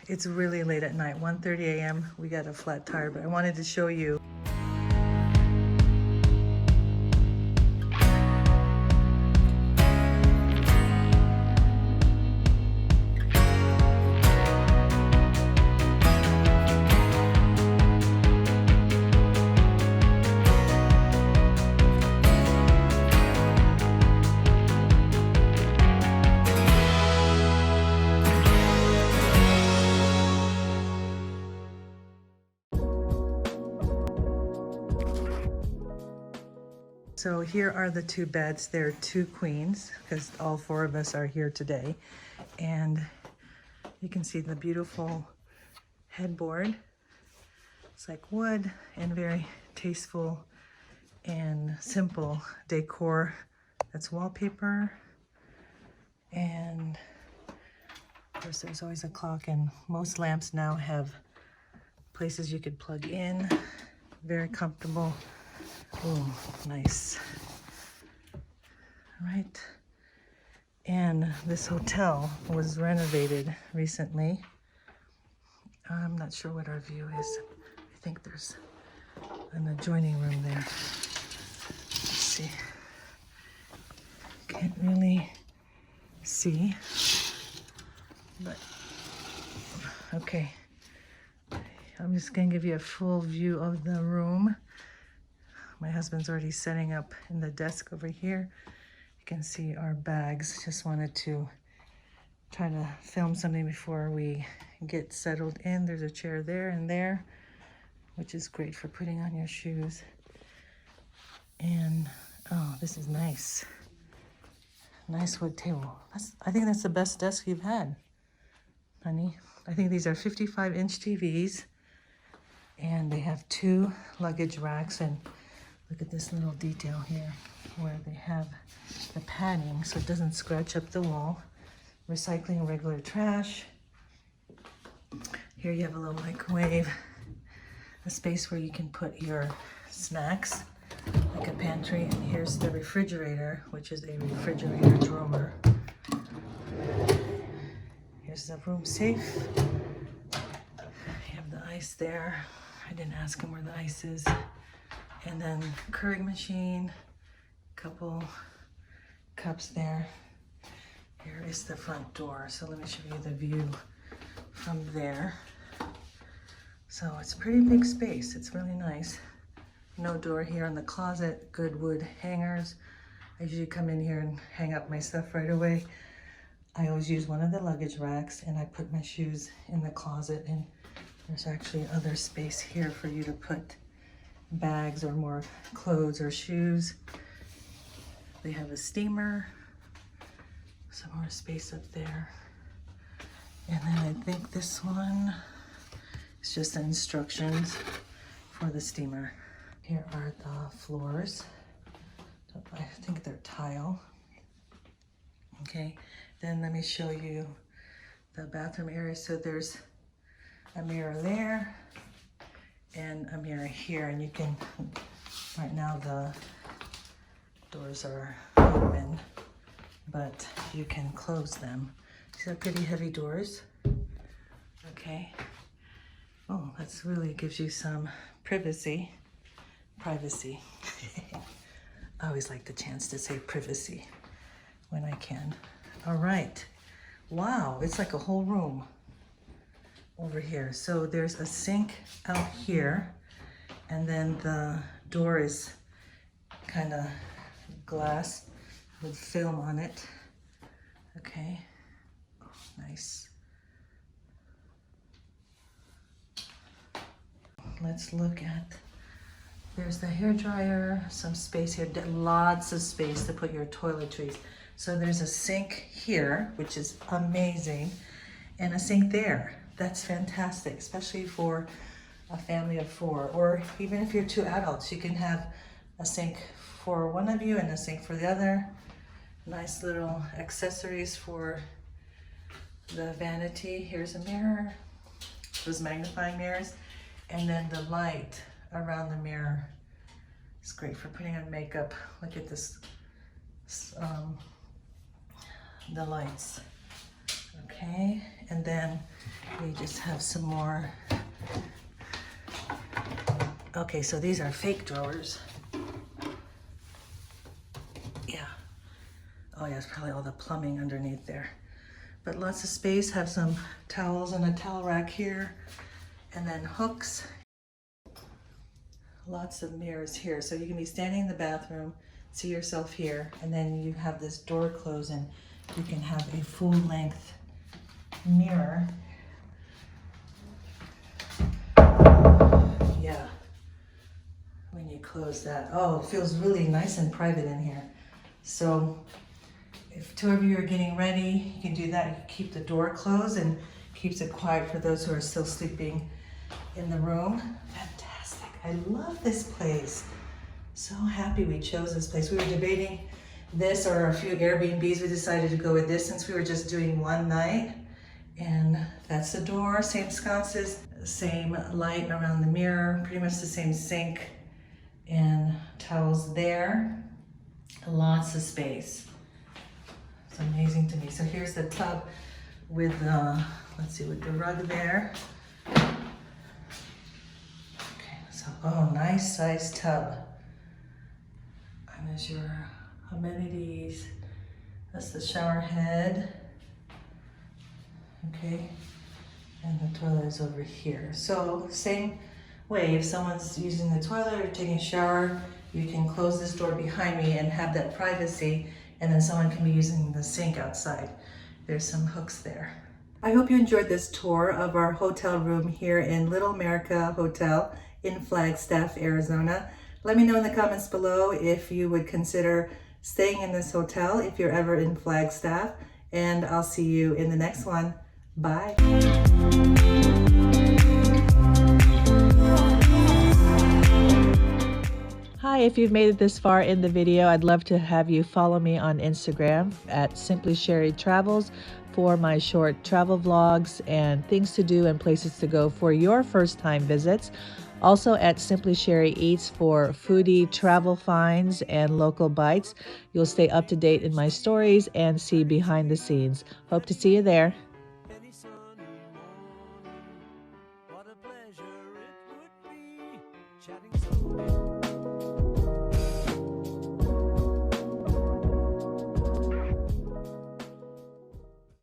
It's really late at night, 1:30 a.m. We got a flat tire, but I wanted to show you. So here are the two beds. They're two queens because all four of us are here today. And you can see the beautiful headboard. It's like wood and very tasteful and simple decor. That's wallpaper. And of course there's always a clock, and most lamps now have places you could plug in. Very comfortable. Oh, nice. All right. And this hotel was renovated recently. I'm not sure what our view is. I think there's an adjoining room there. Let's see. Can't really see, but okay. I'm just gonna give you a full view of the room. My husband's already setting up in the desk over here. You can see our bags. Just wanted to try to film something before we get settled in. There's a chair there and there, which is great for putting on your shoes. And oh, this is nice. Nice wood table. I think that's the best desk you've had, honey. I think these are 55-inch TVs, and they have two luggage racks. And look at this little detail here where they have the padding so it doesn't scratch up the wall. Recycling regular trash. Here you have a little microwave, a space where you can put your snacks, like a pantry. And here's the refrigerator, which is a refrigerator drawer. Here's the room safe. You have the ice there. I didn't ask him where the ice is. And then Keurig machine, couple cups there. Here is the front door. So let me show you the view from there. So it's a pretty big space. It's really nice. No door here in the closet, good wood hangers. I usually come in here and hang up my stuff right away. I always use one of the luggage racks, and I put my shoes in the closet, and there's actually other space here for you to put bags or more clothes or shoes. They have a steamer, some more space up there. And then I think this one is just the instructions for the steamer. Here are the floors. I think they're tile. Okay, then let me show you the bathroom area. So there's a mirror there and a mirror here, and you can, right now the doors are open, but you can close them. These are pretty heavy doors. Okay. Oh, that's really gives you some privacy. Privacy. I always like the chance to say privacy when I can. All right. Wow, it's like a whole room over here. So there's a sink out here, and then the door is kind of glass with film on it. Okay. Oh, nice. Let's look at, there's the hair dryer, some space here, lots of space to put your toiletries. So there's a sink here, which is amazing, and a sink there. That's fantastic, especially for a family of 4, or even if you're 2 adults, you can have a sink for one of you and a sink for the other. Nice little accessories for the vanity. Here's a mirror, those magnifying mirrors, and then the light around the mirror is great for putting on makeup. Look at this, the lights. Okay, and then we just have some more. Okay, so these are fake drawers. Yeah. Oh yeah, it's probably all the plumbing underneath there. But lots of space, have some towels and a towel rack here, and then hooks. Lots of mirrors here. So you can be standing in the bathroom, see yourself here, and then you have this door closed and you can have a full length mirror. Yeah. When you close that, oh, it feels really nice and private in here. So if two of you are getting ready, you can do that. You can keep the door closed and keeps it quiet for those who are still sleeping in the room. Fantastic. I love this place. So happy we chose this place. We were debating this or a few Airbnbs. We decided to go with this since we were just doing one night. And that's the door, same sconces, same light around the mirror, pretty much the same sink and towels there. Lots of space. It's amazing to me. So here's the tub with let's see, with the rug there. Okay, so oh, nice size tub. And there's your amenities. That's the shower head. Okay, and the toilet is over here. So same way, if someone's using the toilet or taking a shower, you can close this door behind me and have that privacy, and then someone can be using the sink outside. There's some hooks there. I hope you enjoyed this tour of our hotel room here in Little America Hotel in Flagstaff, Arizona. Let me know in the comments below if you would consider staying in this hotel if you're ever in Flagstaff, and I'll see you in the next one. Bye. Hi, if you've made it this far in the video, I'd love to have you follow me on Instagram at Simply Sherry Travels for my short travel vlogs and things to do and places to go for your first time visits. Also at Simply Sherry Eats for foodie travel finds and local bites. You'll stay up to date in my stories and see behind the scenes. Hope to see you there. Any sunny morning, what a pleasure it would be chatting so